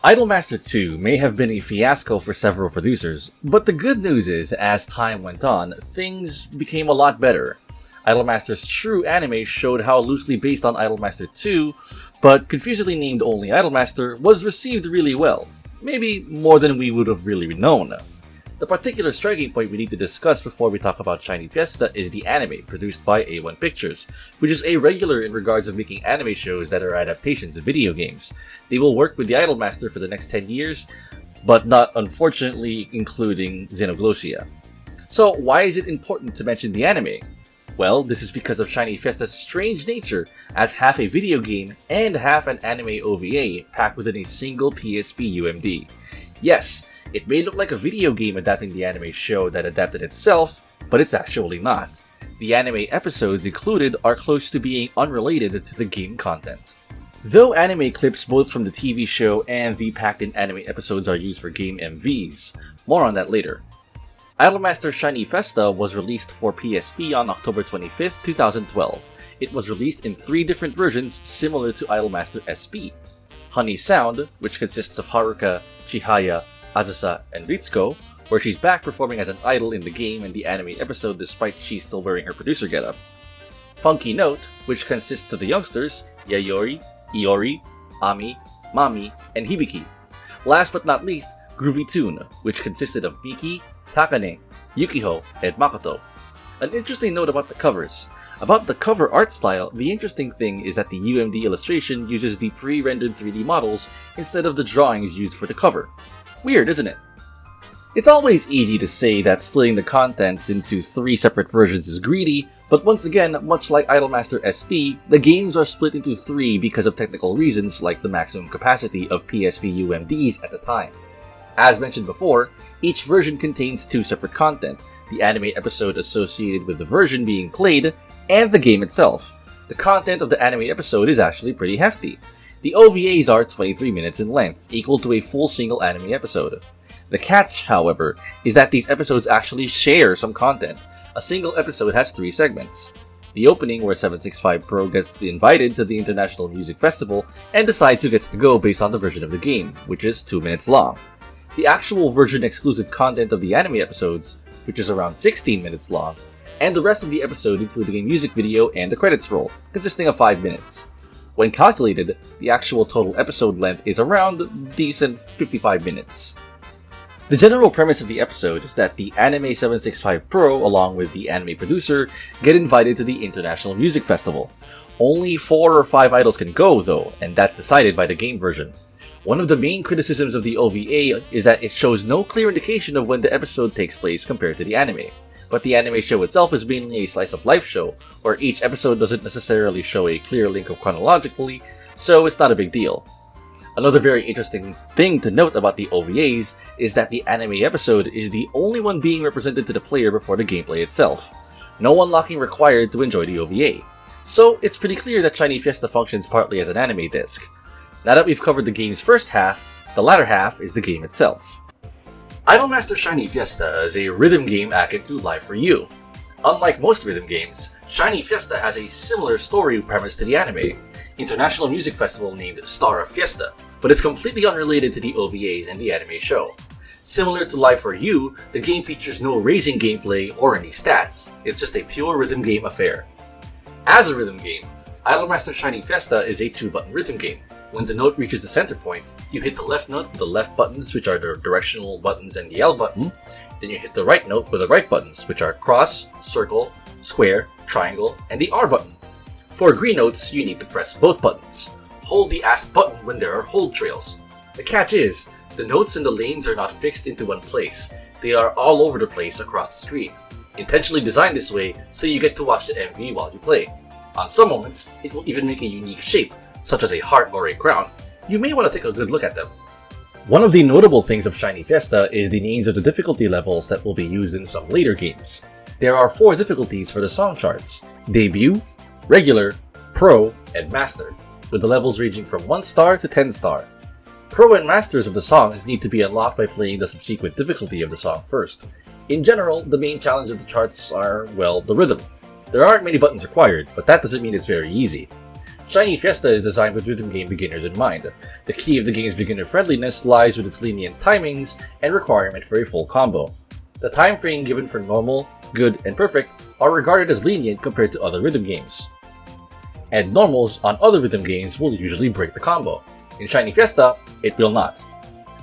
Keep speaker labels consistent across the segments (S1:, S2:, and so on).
S1: Idolmaster 2 may have been a fiasco for several producers, but the good news is, as time went on, things became a lot better. Idolmaster's true anime showed how loosely based on Idolmaster 2, but confusingly named only Idolmaster, was received really well. Maybe more than we would have really known. The particular striking point we need to discuss before we talk about Shiny Fiesta is the anime produced by A1 Pictures, which is a regular in regards of making anime shows that are adaptations of video games. They will work with the Idolmaster for the next 10 years, but not unfortunately including Xenoglossia. So why is it important to mention the anime? Well, this is because of Shiny Fiesta's strange nature as half a video game and half an anime OVA packed within a single PSP UMD. Yes, it may look like a video game adapting the anime show that adapted itself, but it's actually not. The anime episodes included are close to being unrelated to the game content. Though anime clips both from the TV show and the packed-in anime episodes are used for game MVs, more on that later. Idolmaster Shiny Festa was released for PSP on October 25, 2012. It was released in 3 different versions similar to Idolmaster SP. Honey Sound, which consists of Haruka, Chihaya, Azusa, and Ritsuko, where she's back performing as an idol in the game and the anime episode despite she's still wearing her producer getup. Funky Note, which consists of the youngsters, Yayoi, Iori, Ami, Mami, and Hibiki. Last but not least, Groovy Tune, which consisted of Miki, Takane, Yukiho, and Makoto. An interesting note about the covers. About the cover art style, the interesting thing is that the UMD illustration uses the pre-rendered 3D models instead of the drawings used for the cover. Weird, isn't it? It's always easy to say that splitting the contents into 3 separate versions is greedy, but once again, much like Idolmaster SP, the games are split into 3 because of technical reasons like the maximum capacity of PSP UMDs at the time. As mentioned before, each version contains 2 separate content, the anime episode associated with the version being played, and the game itself. The content of the anime episode is actually pretty hefty. The OVAs are 23 minutes in length, equal to a full single anime episode. The catch, however, is that these episodes actually share some content. A single episode has 3 segments. The opening, where 765 Pro gets invited to the International Music Festival and decides who gets to go based on the version of the game, which is 2 minutes long. The actual version exclusive content of the anime episodes, which is around 16 minutes long, and the rest of the episode including a music video and the credits roll, consisting of 5 minutes. When calculated, the actual total episode length is around decent 55 minutes. The general premise of the episode is that the Anime 765 Pro, along with the anime producer, get invited to the International Music Festival. Only 4 or 5 idols can go though, and that's decided by the game version. One of the main criticisms of the OVA is that it shows no clear indication of when the episode takes place compared to the anime. But the anime show itself is mainly a slice-of-life show, where each episode doesn't necessarily show a clear link chronologically, so it's not a big deal. Another very interesting thing to note about the OVAs is that the anime episode is the only one being represented to the player before the gameplay itself. No unlocking required to enjoy the OVA. So it's pretty clear that Shiny Fiesta functions partly as an anime disc. Now that we've covered the game's first half, the latter half is the game itself. Idolmaster Shiny Fiesta is a rhythm game akin to Live for You. Unlike most rhythm games, Shiny Fiesta has a similar story premise to the anime, International Music Festival named Star of Fiesta, but it's completely unrelated to the OVAs and the anime show. Similar to Live for You, the game features no racing gameplay or any stats, it's just a pure rhythm game affair. As a rhythm game, Idolmaster Shiny Fiesta is a 2-button rhythm game. When the note reaches the center point, you hit the left note with the left buttons, which are the directional buttons, and the L button. Then you hit the right note with the right buttons, which are cross, circle, square, triangle, and the R button. For green notes, you need to press both buttons. Hold the ASP button when there are hold trails. The catch is, the notes and the lanes are not fixed into one place. They are all over the place across the screen. Intentionally designed this way so you get to watch the MV while you play. On some moments, it will even make a unique shape, such as a heart or a crown. You may want to take a good look at them. One of the notable things of Shiny Fiesta is the names of the difficulty levels that will be used in some later games. There are 4 difficulties for the song charts: Debut, Regular, Pro, and Master, with the levels ranging from 1 star to 10 star. Pro and Masters of the songs need to be unlocked by playing the subsequent difficulty of the song first. In general, the main challenge of the charts are, well, the rhythm. There aren't many buttons required, but that doesn't mean it's very easy. Shiny Festa is designed with rhythm game beginners in mind. The key of the game's beginner friendliness lies with its lenient timings and requirement for a full combo. The time frame given for normal, good, and perfect are regarded as lenient compared to other rhythm games. And normals on other rhythm games will usually break the combo. In Shiny Festa, it will not.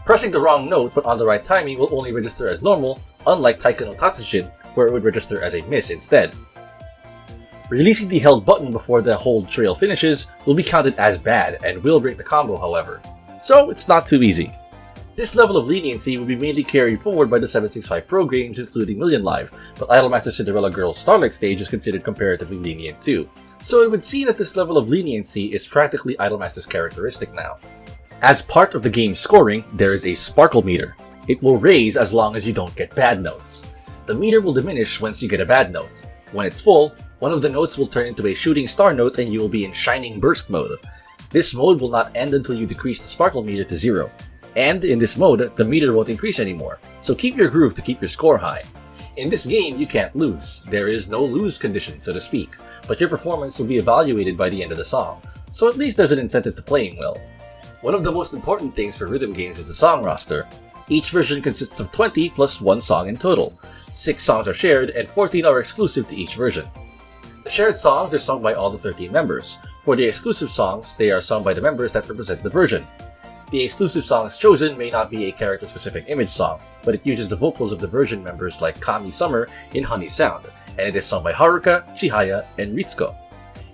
S1: Pressing the wrong note but on the right timing will only register as normal, unlike Taika no Tatsujin, where it would register as a miss instead. Releasing the held button before the hold trail finishes will be counted as bad and will break the combo, however. So it's not too easy. This level of leniency will be mainly carried forward by the 765 Pro games, including Million Live, but Idolmaster Cinderella Girls' Starlight stage is considered comparatively lenient too. So it would seem that this level of leniency is practically Idolmaster's characteristic now. As part of the game's scoring, there is a sparkle meter. It will raise as long as you don't get bad notes. The meter will diminish once you get a bad note. When it's full, one of the notes will turn into a shooting star note and you will be in Shining Burst mode. This mode will not end until you decrease the sparkle meter to 0. And in this mode, the meter won't increase anymore, so keep your groove to keep your score high. In this game, you can't lose. There is no lose condition, so to speak, but your performance will be evaluated by the end of the song, so at least there's an incentive to playing well. One of the most important things for rhythm games is the song roster. Each version consists of 20 plus 1 song in total. 6 songs are shared and 14 are exclusive to each version. The shared songs are sung by all the 13 members. For the exclusive songs, they are sung by the members that represent the version. The exclusive songs chosen may not be a character-specific image song, but it uses the vocals of the version members like Kami Summer in Honey Sound, and it is sung by Haruka, Chihaya, and Ritsuko.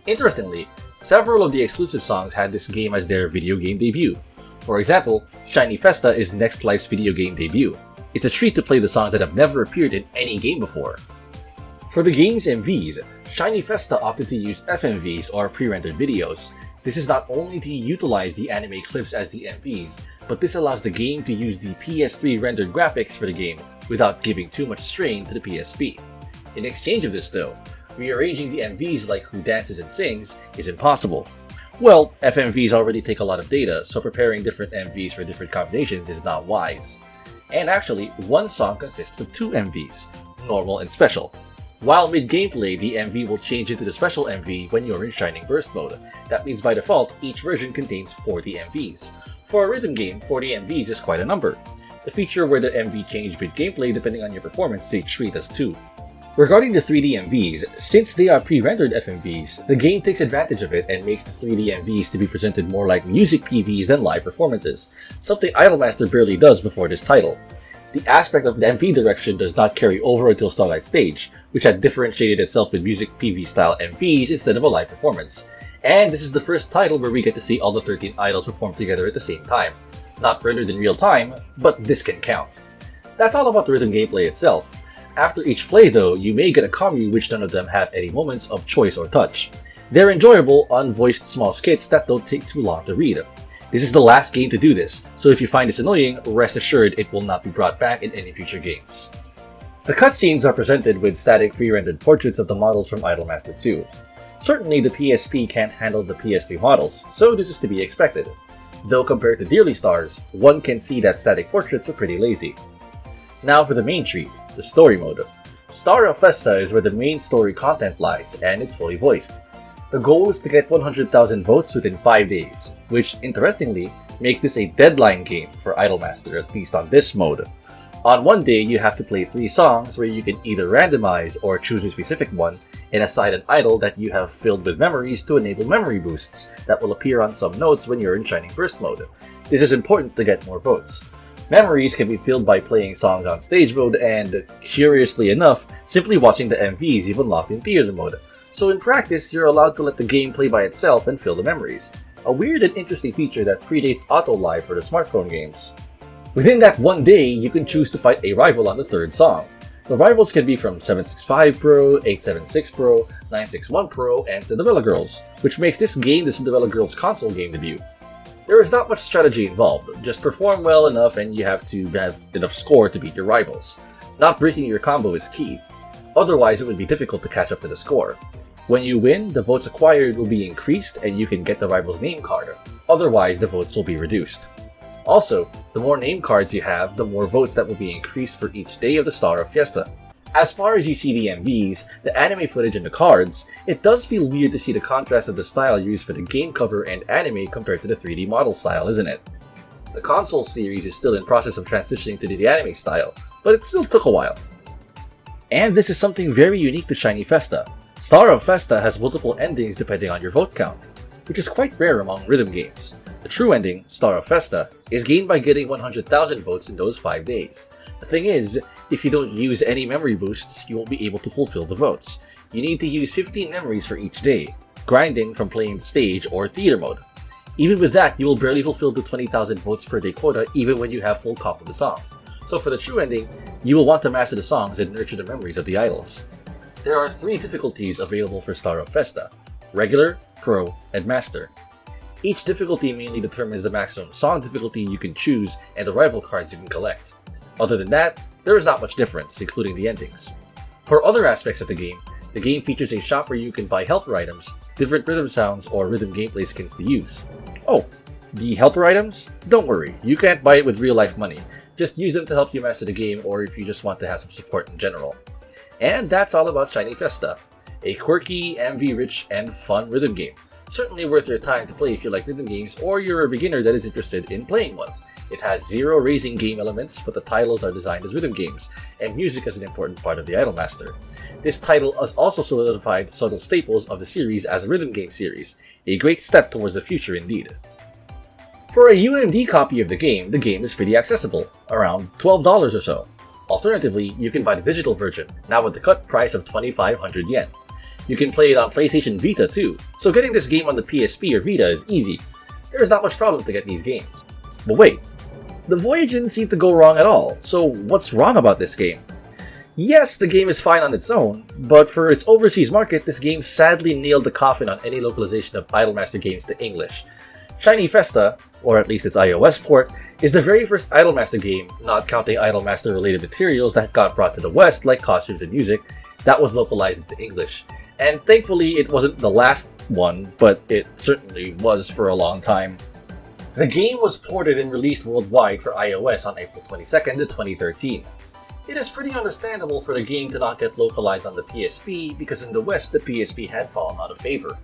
S1: Interestingly, several of the exclusive songs had this game as their video game debut. For example, Shiny Festa is Next Life's video game debut. It's a treat to play the songs that have never appeared in any game before. For the game's MVs, Shiny Festa opted to use FMVs or pre-rendered videos. This is not only to utilize the anime clips as the MVs, but this allows the game to use the PS3 rendered graphics for the game without giving too much strain to the PSP. In exchange of this though, rearranging the MVs like Who Dances and Sings is impossible. Well, FMVs already take a lot of data, so preparing different MVs for different combinations is not wise. And actually, one song consists of 2 MVs, normal and special. While mid-gameplay, the MV will change into the special MV when you're in Shining Burst mode. That means by default, each version contains 40 MVs. For a rhythm game, 40 MVs is quite a number. The feature where the MV change mid-gameplay depending on your performance they treat as 2. Regarding the 3D MVs, since they are pre-rendered FMVs, the game takes advantage of it and makes the 3D MVs to be presented more like music PVs than live performances, something Idolmaster barely does before this title. The aspect of the MV direction does not carry over until Starlight Stage, which had differentiated itself with music PV style MVs instead of a live performance. And this is the first title where we get to see all the 13 idols perform together at the same time. Not rendered in real time, but this can count. That's all about the rhythm gameplay itself. After each play though, you may get a commune which none of them have any moments of choice or touch. They're enjoyable, unvoiced small skits that don't take too long to read. This is the last game to do this, so if you find this annoying, rest assured it will not be brought back in any future games. The cutscenes are presented with static pre-rendered portraits of the models from Idolmaster 2. Certainly the PSP can't handle the PS3 models, so this is to be expected. Though compared to Dearly Stars, one can see that static portraits are pretty lazy. Now for the main treat, the story mode. Star of Festa is where the main story content lies, and it's fully voiced. The goal is to get 100,000 votes within 5 days, which, interestingly, makes this a deadline game for Idolmaster, at least on this mode. On one day, you have to play 3 songs where you can either randomize or choose a specific one and assign an idol that you have filled with memories to enable memory boosts that will appear on some notes when you're in Shining Burst mode. This is important to get more votes. Memories can be filled by playing songs on stage mode and, curiously enough, simply watching the MVs even locked in theater mode. So in practice, you're allowed to let the game play by itself and fill the memories. A weird and interesting feature that predates Auto Live for the smartphone games. Within that one day, you can choose to fight a rival on the 3rd song. The rivals can be from 765 Pro, 876 Pro, 961 Pro, and Cinderella Girls, which makes this game the Cinderella Girls console game debut. There is not much strategy involved, just perform well enough and you have to have enough score to beat your rivals. Not breaking your combo is key, otherwise it would be difficult to catch up to the score. When you win, the votes acquired will be increased and you can get the rival's name card, otherwise the votes will be reduced. Also, the more name cards you have, the more votes that will be increased for each day of the Star of Fiesta. As far as you see the MVs, the anime footage and the cards, it does feel weird to see the contrast of the style used for the game cover and anime compared to the 3D model style, isn't it? The console series is still in process of transitioning to the anime style, but it still took a while. And this is something very unique to Shiny Festa. Star of Festa has multiple endings depending on your vote count, which is quite rare among rhythm games. The true ending, Star of Festa, is gained by getting 100,000 votes in those 5 days. The thing is, if you don't use any memory boosts, you won't be able to fulfill the votes. You need to use 15 memories for each day, grinding from playing the stage or theater mode. Even with that, you will barely fulfill the 20,000 votes per day quota even when you have full comp of the songs. So for the true ending, you will want to master the songs and nurture the memories of the idols. There are 3 difficulties available for Star of Festa: Regular, Pro, and Master. Each difficulty mainly determines the maximum song difficulty you can choose and the rival cards you can collect. Other than that, there is not much difference, including the endings. For other aspects of the game features a shop where you can buy helper items, different rhythm sounds, or rhythm gameplay skins to use. Oh, the helper items? Don't worry, you can't buy it with real-life money. Just use them to help you master the game or if you just want to have some support in general. And that's all about Shiny Festa. A quirky, MV-rich, and fun rhythm game. Certainly worth your time to play if you like rhythm games or you're a beginner that is interested in playing one. It has 0 racing game elements, but the titles are designed as rhythm games, and music is an important part of the Idolmaster. This title has also solidified subtle staples of the series as a rhythm game series, a great step towards the future indeed. For a UMD copy of the game is pretty accessible, around $12 or so. Alternatively, you can buy the digital version, now with the cut price of 2,500 yen. You can play it on PlayStation Vita too, so getting this game on the PSP or Vita is easy. There is not much problem to get these games. But wait, the voyage didn't seem to go wrong at all, so what's wrong about this game? Yes, the game is fine on its own, but for its overseas market, this game sadly nailed the coffin on any localization of Idolmaster games to English. Shiny Festa, or at least its iOS port, is the very first Idolmaster game, not counting Idolmaster related materials that got brought to the West like costumes and music, that was localized into English. And thankfully it wasn't the last one, but it certainly was for a long time. The game was ported and released worldwide for iOS on April 22nd, 2013. It is pretty understandable for the game to not get localized on the PSP because in the West the PSP had fallen out of favor.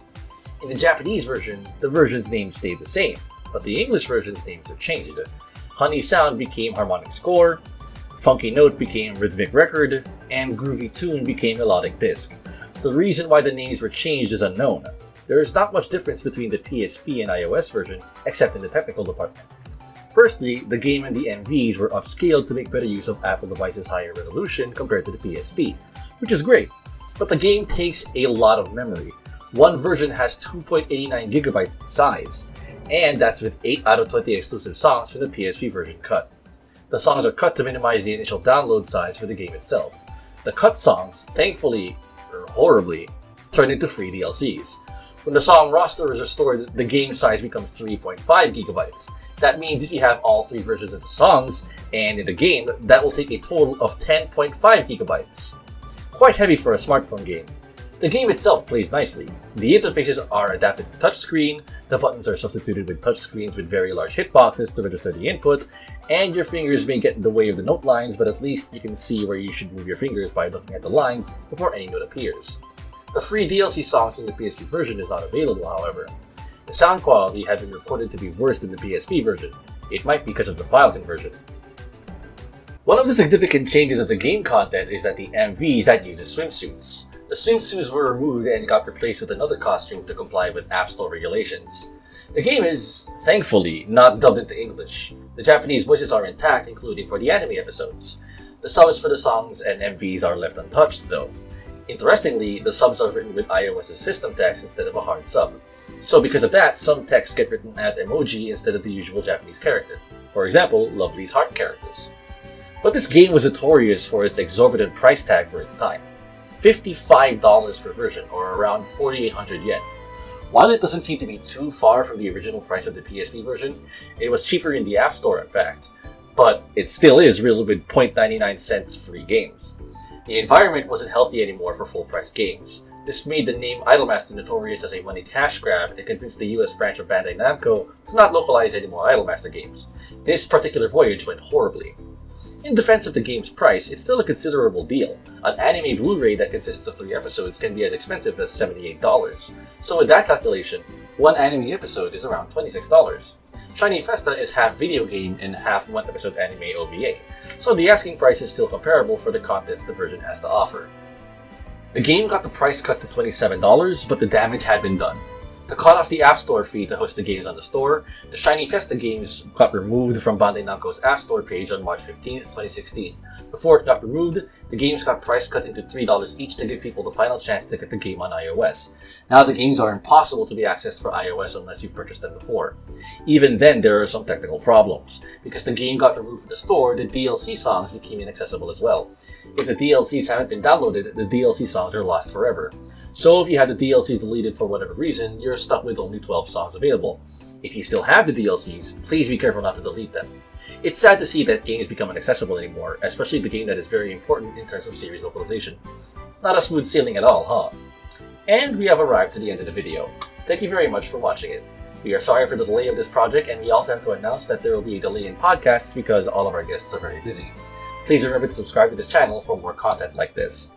S1: In the Japanese version, the version's names stayed the same, but the English version's names were changed. Honey Sound became Harmonic Score, Funky Note became Rhythmic Record, and Groovy Tune became Melodic Disc. The reason why the names were changed is unknown. There is not much difference between the PSP and iOS version, except in the technical department. Firstly, the game and the MVs were upscaled to make better use of Apple devices' higher resolution compared to the PSP, which is great, but the game takes a lot of memory. One version has 2.89GB in size, and that's with 8 out of 20 exclusive songs from the PSP version cut. The songs are cut to minimize the initial download size for the game itself. The cut songs, thankfully, or horribly, turn into free DLCs. When the song roster is restored, the game size becomes 3.5GB. That means if you have all 3 versions of the songs, and in the game, that will take a total of 10.5GB. Quite heavy for a smartphone game. The game itself plays nicely. The interfaces are adapted for touchscreen, the buttons are substituted with touchscreens with very large hitboxes to register the input, and your fingers may get in the way of the note lines, but at least you can see where you should move your fingers by looking at the lines before any note appears. The free DLC songs in the PSP version is not available, however. The sound quality had been reported to be worse than the PSP version. It might be because of the file conversion. One of the significant changes of the game content is that the MVs that uses swimsuits. The swimsuits were removed and got replaced with another costume to comply with App Store regulations. The game is, thankfully, not dubbed into English. The Japanese voices are intact, including for the anime episodes. The subs for the songs and MVs are left untouched, though. Interestingly, the subs are written with iOS's system text instead of a hard sub. So because of that, some texts get written as emoji instead of the usual Japanese character. For example, Lovely's heart characters. But this game was notorious for its exorbitant price tag for its time. $55 per version, or around 4,800 yen. While it doesn't seem to be too far from the original price of the PSP version, it was cheaper in the App Store in fact. But it still is real with 0.99 cents free games. The environment wasn't healthy anymore for full-price games. This made the name Idolmaster notorious as a money cash grab and convinced the US branch of Bandai Namco to not localize any more Idolmaster games. This particular voyage went horribly. In defense of the game's price, it's still a considerable deal. An anime Blu-ray that consists of 3 episodes can be as expensive as $78. So with that calculation, one anime episode is around $26. Shiny Festa is half video game and half one episode anime OVA, so the asking price is still comparable for the contents the version has to offer. The game got the price cut to $27, but the damage had been done. To cut off the App Store fee to host the games on the store, the Shiny Festa games got removed from Bandai Namco's App Store page on March 15, 2016. Before it got removed, the games got price cut into $3 each to give people the final chance to get the game on iOS. Now the games are impossible to be accessed for iOS unless you've purchased them before. Even then, there are some technical problems. Because the game got removed from the store, the DLC songs became inaccessible as well. If the DLCs haven't been downloaded, the DLC songs are lost forever. So if you have the DLCs deleted for whatever reason, you're stuck with only 12 songs available. If you still have the DLCs, please be careful not to delete them. It's sad to see that games become inaccessible anymore, especially the game that is very important in terms of series localization. Not a smooth sailing at all, huh? And we have arrived to the end of the video. Thank you very much for watching it. We are sorry for the delay of this project, and we also have to announce that there will be a delay in podcasts because all of our guests are very busy. Please remember to subscribe to this channel for more content like this.